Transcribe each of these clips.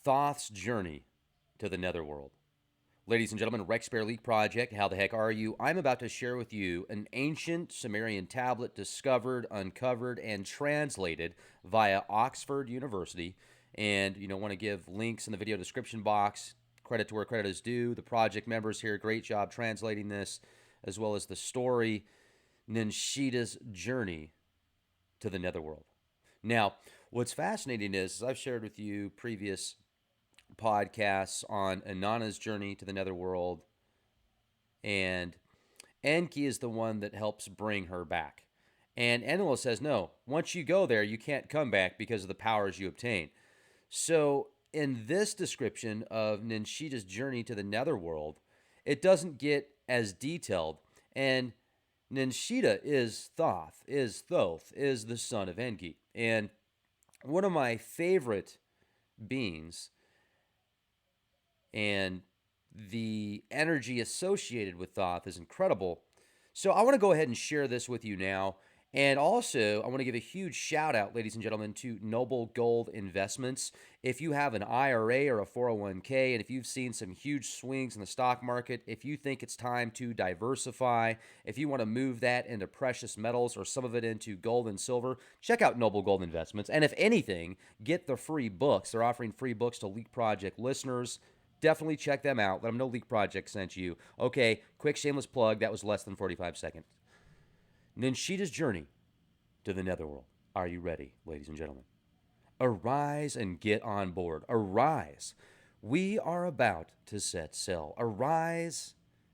Thoth's journey to the Netherworld. Ladies and gentlemen, Rex Bear Leak Project, how the heck are you? I'm about to share with you an ancient Sumerian tablet discovered, uncovered, and translated via Oxford University. And, want to give links in the video description box. Credit to where credit is due. The project members here, great job translating this, as well as the story, Ninshida's journey to the Netherworld. Now, what's fascinating is I've shared with you previous podcasts on Inanna's journey to the Netherworld, and Enki is the one that helps bring her back. And Enlil says, no, once you go there, you can't come back because of the powers you obtain. So, in this description of Ninshida's journey to the Netherworld, it doesn't get as detailed. And Ninshida is Thoth, is the son of Enki. And one of my favorite beings, and the energy associated with Thoth is incredible. So I want to go ahead and share this with you now. And also, I want to give a huge shout out, ladies and gentlemen, to Noble Gold Investments. If you have an IRA or a 401k, and if you've seen some huge swings in the stock market, if you think it's time to diversify, if you want to move that into precious metals or some of it into gold and silver, check out Noble Gold Investments. And if anything, get the free books. They're offering free books to Leak Project listeners. Definitely check them out. Let them know Leak Project sent you. Okay, quick shameless plug. That was less than 45 seconds. Ninshida's journey to the Netherworld. Are you ready, ladies and gentlemen? Arise and get on board. Arise. We are about to set sail. Arise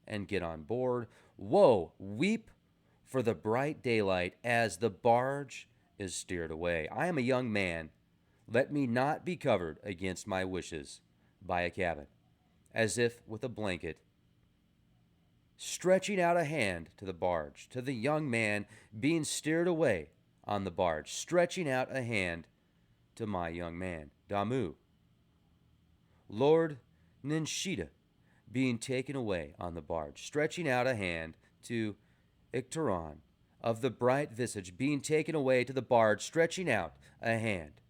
and get on board. Woe, weep for the bright daylight as the barge is steered away. I am a young man. Let me not be covered against my wishes by a cabin, as if with a blanket, stretching out a hand to the barge, to the young man being steered away on the barge, stretching out a hand to my young man, Damu. Lord Ninshida being taken away on the barge, stretching out a hand to Icteron of the bright visage, being taken away to the barge, stretching out a hand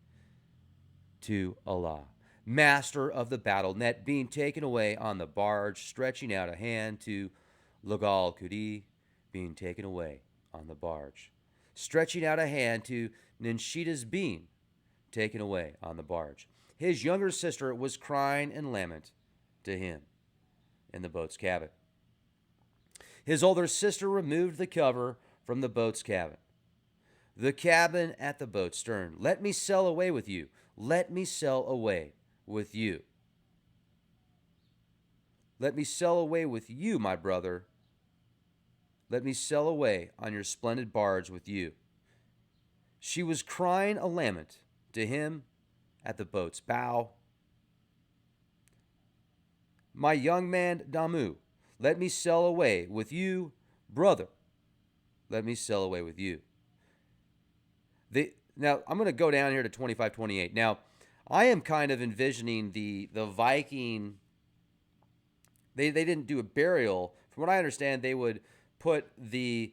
to Allah. Master of the battle net, being taken away on the barge, stretching out a hand to Logal Kudi, being taken away on the barge, stretching out a hand to Ninshida's being taken away on the barge. His younger sister was crying and lament to him in the boat's cabin. His older sister removed the cover from the boat's cabin. The cabin at the boat's stern. Let me sail away with you. Let me sail away with you. Let me sail away with you, my brother. Let me sail away on your splendid barge with you. She was crying a lament to him at the boat's bow. My young man Damu, let me sail away with you, brother. Let me sail away with you. Now, I'm going to go down here to 25:28. Now, I am kind of envisioning the Viking. They didn't do a burial. From what I understand, they would put the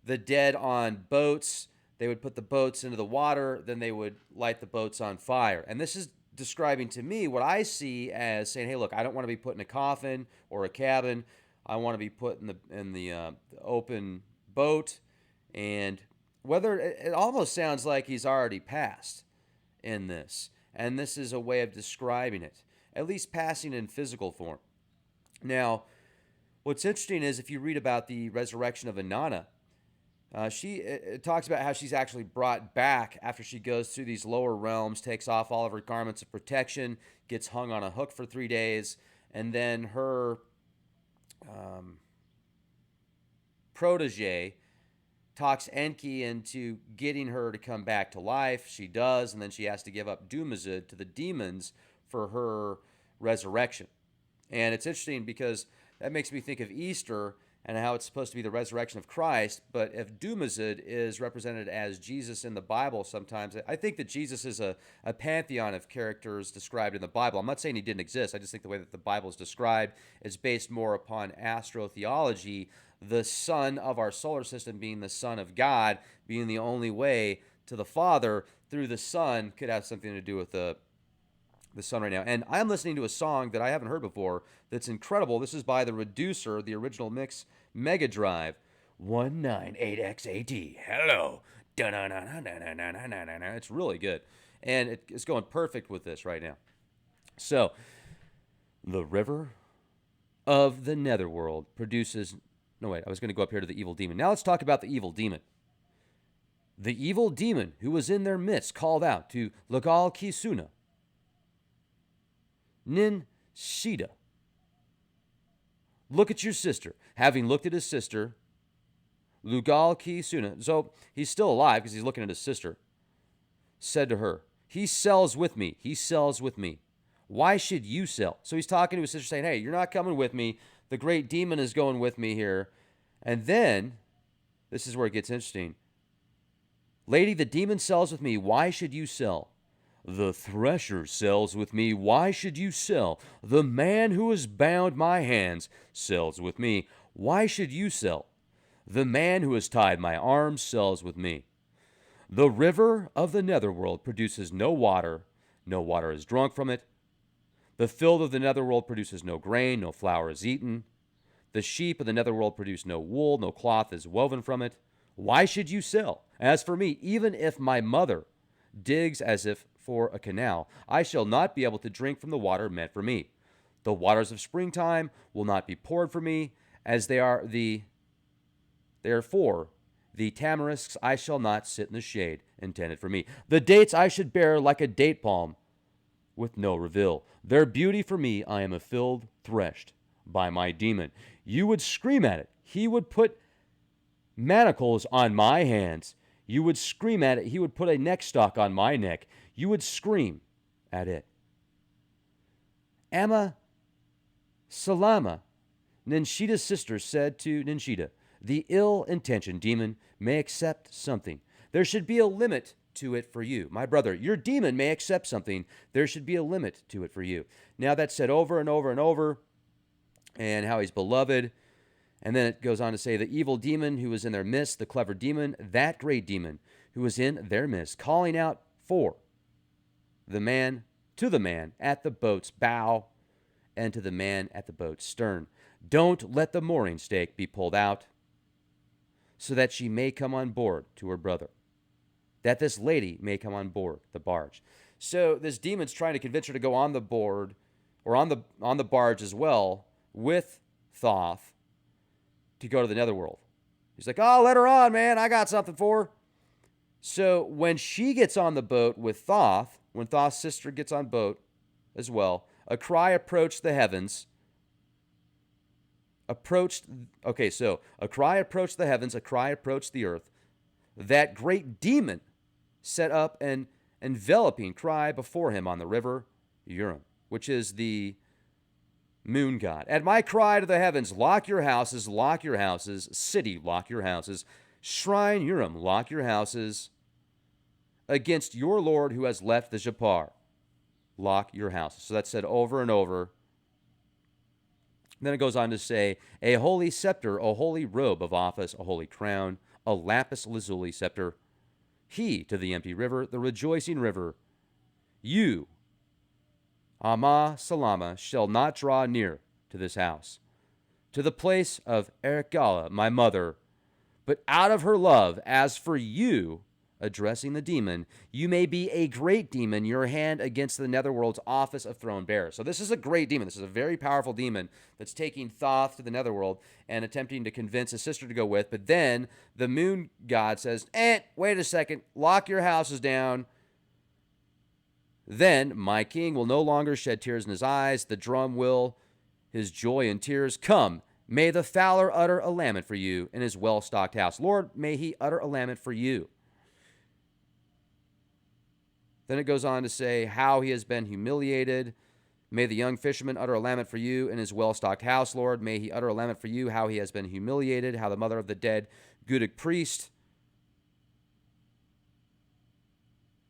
dead on boats. They would put the boats into the water. Then they would light the boats on fire. And this is describing to me what I see as saying, "Hey, look, I don't want to be put in a coffin or a cabin. I want to be put in the open boat." And whether it almost sounds like he's already passed in this, and this is a way of describing it, at least passing in physical form. Now, what's interesting is if you read about the resurrection of Inanna, it talks about how she's actually brought back after she goes through these lower realms, takes off all of her garments of protection, gets hung on a hook for 3 days, and then her protege talks Enki into getting her to come back to life. She does, and then she has to give up Dumazid to the demons for her resurrection. And it's interesting because that makes me think of Easter and how it's supposed to be the resurrection of Christ. But if Dumazid is represented as Jesus in the Bible sometimes, I think that Jesus is a pantheon of characters described in the Bible. I'm not saying he didn't exist. I just think the way that the Bible is described is based more upon astrotheology, the sun of our solar system being the Son of God, being the only way to the Father through the Son could have something to do with the the sun right now. And I'm listening to a song that I haven't heard before that's incredible. This is by the Reducer, the original mix, Mega Drive. 198XAD. Hello. Da-na-na-na-na-na-na-na-na. It's really good. And it's going perfect with this right now. So, the river of the Netherworld produces. No, wait, I was going to go up here to the evil demon. Now let's talk about the evil demon. The evil demon who was in their midst called out to Lagal Kisuna, Nin Shida. Look at your sister. Having looked at his sister, Lugal Kisuna, so he's still alive because he's looking at his sister, said to her, he sells with me. He sells with me. Why should you sell? So he's talking to his sister saying, hey, you're not coming with me. The great demon is going with me here. And then, this is where it gets interesting. Lady, the demon sells with me. Why should you sell? The thresher sells with me. Why should you sell? The man who has bound my hands sells with me. Why should you sell? The man who has tied my arms sells with me. The river of the Netherworld produces no water. No water is drunk from it. The filth of the Netherworld produces no grain. No flour is eaten. The sheep of the Netherworld produce no wool. No cloth is woven from it. Why should you sell? As for me, even if my mother digs as if for a canal, I shall not be able to drink from the water meant for me. The waters of springtime will not be poured for me, as they are for the tamarisks. I shall not sit in the shade intended for me. The dates I should bear like a date palm with no reveal. Their beauty for me I am filled, threshed by my demon. You would scream at it. He would put manacles on my hands. You would scream at it. He would put a neck stock on my neck. You would scream at it. Amma Salama, Ninshida's sister, said to Ninshida, the ill-intentioned demon may accept something. There should be a limit to it for you. My brother, your demon may accept something. There should be a limit to it for you. Now that's said over and over and over, and how he's beloved. And then it goes on to say, the evil demon who was in their midst, the clever demon, that great demon who was in their midst, calling out for the man, to the man at the boat's bow, and to the man at the boat's stern. Don't let the mooring stake be pulled out, so that she may come on board to her brother, that this lady may come on board the barge. So this demon's trying to convince her to go on the board, or on the barge as well, with Thoth, to go to the Netherworld. He's like, oh, let her on, man. I got something for her. So when she gets on the boat with Thoth, when Thoth's sister gets on boat as well, a cry approached the heavens. A cry approached the heavens, a cry approached the earth. That great demon set up an enveloping cry before him on the river Urim, which is the moon god. At my cry to the heavens, lock your houses, city, lock your houses, shrine Urim, lock your houses, against your Lord who has left the Japar, lock your houses. So that's said over and over. Then it goes on to say, a holy scepter, a holy robe of office, a holy crown, a lapis lazuli scepter. He to the empty river, the rejoicing river. You, Amma Salama, shall not draw near to this house, to the place of Ericgala, my mother, but out of her love, as for you, addressing the demon, you may be a great demon, your hand against the Netherworld's office of throne bearer. So this is a great demon. This is a very powerful demon that's taking Thoth to the Netherworld and attempting to convince his sister to go with. But then the moon god says, wait a second, lock your houses down. Then my king will no longer shed tears in his eyes. The drum will, his joy and tears. Come, may the fowler utter a lament for you in his well-stocked house. Lord, may he utter a lament for you. Then it goes on to say how he has been humiliated. May the young fisherman utter a lament for you in his well-stocked house, Lord. May he utter a lament for you how he has been humiliated, how the mother of the dead Gudic priest,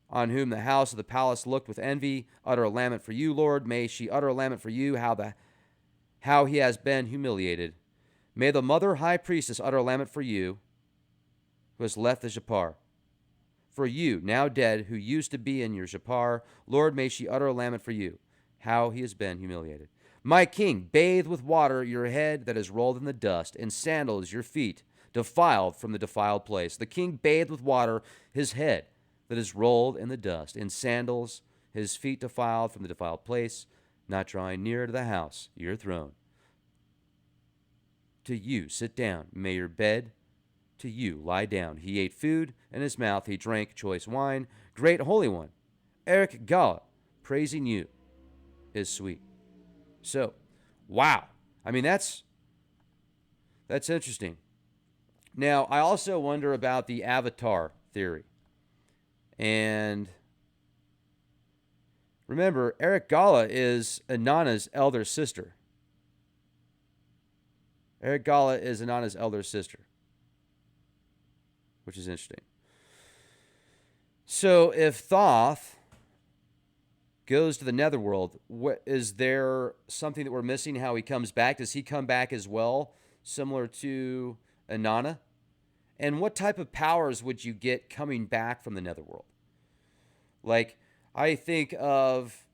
on whom the house of the palace looked with envy, utter a lament for you, Lord. May she utter a lament for you how he has been humiliated. May the mother high priestess utter a lament for you who has left the Japar. for you, now dead, who used to be in your Shapar. Lord, may she utter a lament for you, how he has been humiliated. My king, bathe with water your head that is rolled in the dust, and sandals your feet, defiled from the defiled place. The king bathed with water his head that is rolled in the dust, and sandals his feet defiled from the defiled place, not drawing near to the house, your throne. To you sit down, may your bed to you lie down. He ate food, in his mouth he drank choice wine. Great Holy One, Eric Gala, praising you is sweet. So, wow. I mean, that's interesting. Now, I also wonder about the Avatar theory. And remember, Eric Gala is Inanna's elder sister. Eric Gala is Inanna's elder sister, which is interesting. So if Thoth goes to the Netherworld, is there something that we're missing how he comes back? Does he come back as well, similar to Inanna? And what type of powers would you get coming back from the Netherworld? Like, I think of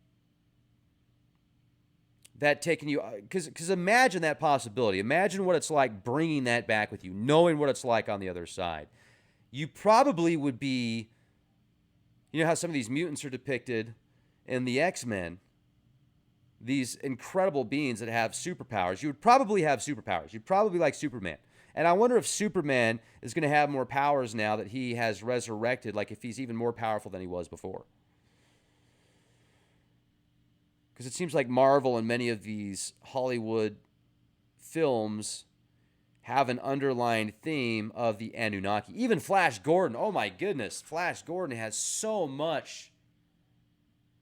that taking you, because imagine that possibility. Imagine what it's like bringing that back with you, knowing what it's like on the other side. You probably would be, you know how some of these mutants are depicted in the X-Men, these incredible beings that have superpowers. You would probably have superpowers. You'd probably be like Superman. And I wonder if Superman is going to have more powers now that he has resurrected, like if he's even more powerful than he was before. Because it seems like Marvel and many of these Hollywood films have an underlying theme of the Annunaki. Even Flash Gordon, oh my goodness, Flash Gordon has so much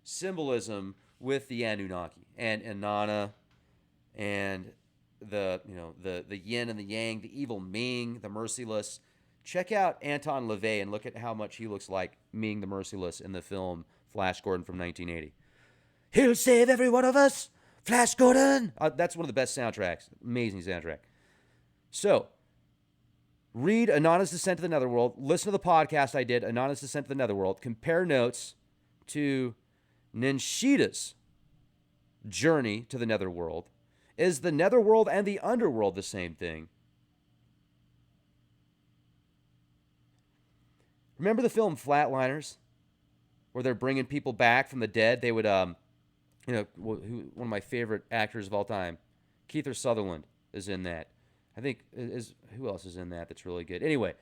symbolism with the Annunaki and Inanna and the yin and the yang, the evil Ming, the merciless. Check out Anton LaVey and look at how much he looks like Ming the Merciless in the film Flash Gordon from 1980. He'll save every one of us, Flash Gordon. That's one of the best soundtracks. Amazing soundtrack. So, read Inanna's Descent to the Netherworld. Listen to the podcast I did, Inanna's Descent to the Netherworld. Compare notes to Ninshida's journey to the Netherworld. Is the Netherworld and the Underworld the same thing? Remember the film Flatliners, where they're bringing people back from the dead? They would, one of my favorite actors of all time, Kiefer Sutherland, is in that. I think who else is in that that's really good? Anyway,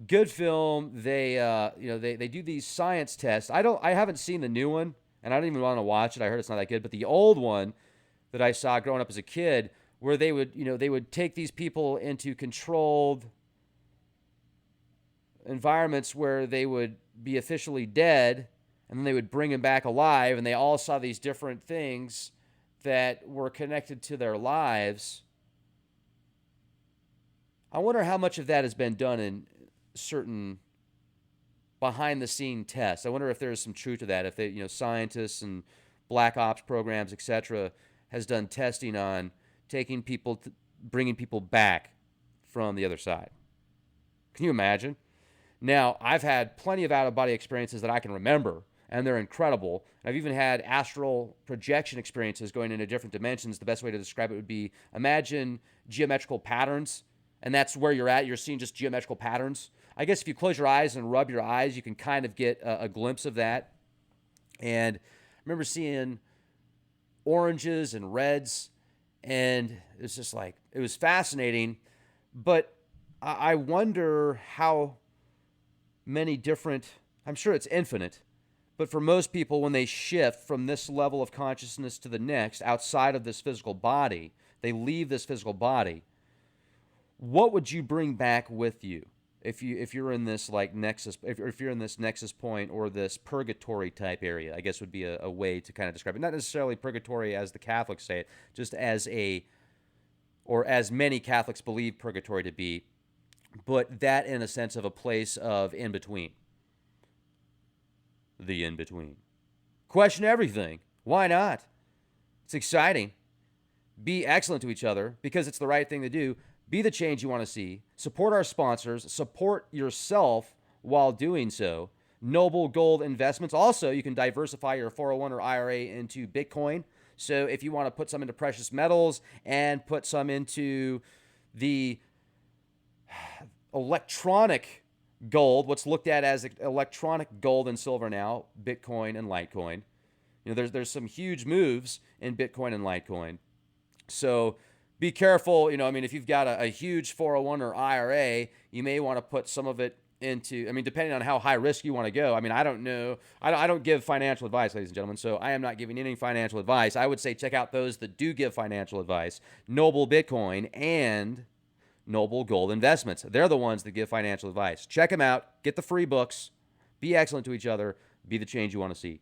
good film. They they do these science tests. I haven't seen the new one, and I don't even want to watch it. I heard it's not that good. But the old one that I saw growing up as a kid, where they would take these people into controlled environments where they would be officially dead, and then they would bring them back alive, and they all saw these different things that were connected to their lives. I wonder how much of that has been done in certain behind-the-scene tests. I wonder if there's some truth to that. If they, scientists and black ops programs, etc., has done testing on taking people, bringing people back from the other side. Can you imagine? Now, I've had plenty of out-of-body experiences that I can remember, and they're incredible. I've even had astral projection experiences going into different dimensions. The best way to describe it would be, imagine geometrical patterns, and that's where you're at. You're seeing just geometrical patterns. I guess if you close your eyes and rub your eyes, you can kind of get a glimpse of that. And I remember seeing oranges and reds, and it's just like, it was fascinating. But I wonder how many different, I'm sure it's infinite, but for most people, when they shift from this level of consciousness to the next, outside of this physical body, they leave this physical body. What would you bring back with you if you're in this like nexus, if you're in this nexus point or this purgatory type area? I guess would be a way to kind of describe it. Not necessarily purgatory as the Catholics say it, just as as many Catholics believe purgatory to be, but that in a sense of a place of in between. The in between. Question everything. Why not? It's exciting. Be excellent to each other because it's the right thing to do. Be the change you want to see. Support our sponsors. Support yourself while doing so. Noble Gold Investments. Also, you can diversify your 401 or IRA into Bitcoin. So if you want to put some into precious metals and put some into the electronic gold, what's looked at as electronic gold and silver now, Bitcoin and Litecoin. There's some huge moves in Bitcoin and Litecoin. So be careful. If you've got a huge 401 or IRA, you may want to put some of it into, depending on how high risk you want to go. I don't know. I don't give financial advice, ladies and gentlemen. So I am not giving any financial advice. I would say check out those that do give financial advice: Noble Bitcoin and Noble Gold Investments. They're the ones that give financial advice. Check them out. Get the free books. Be excellent to each other. Be the change you want to see.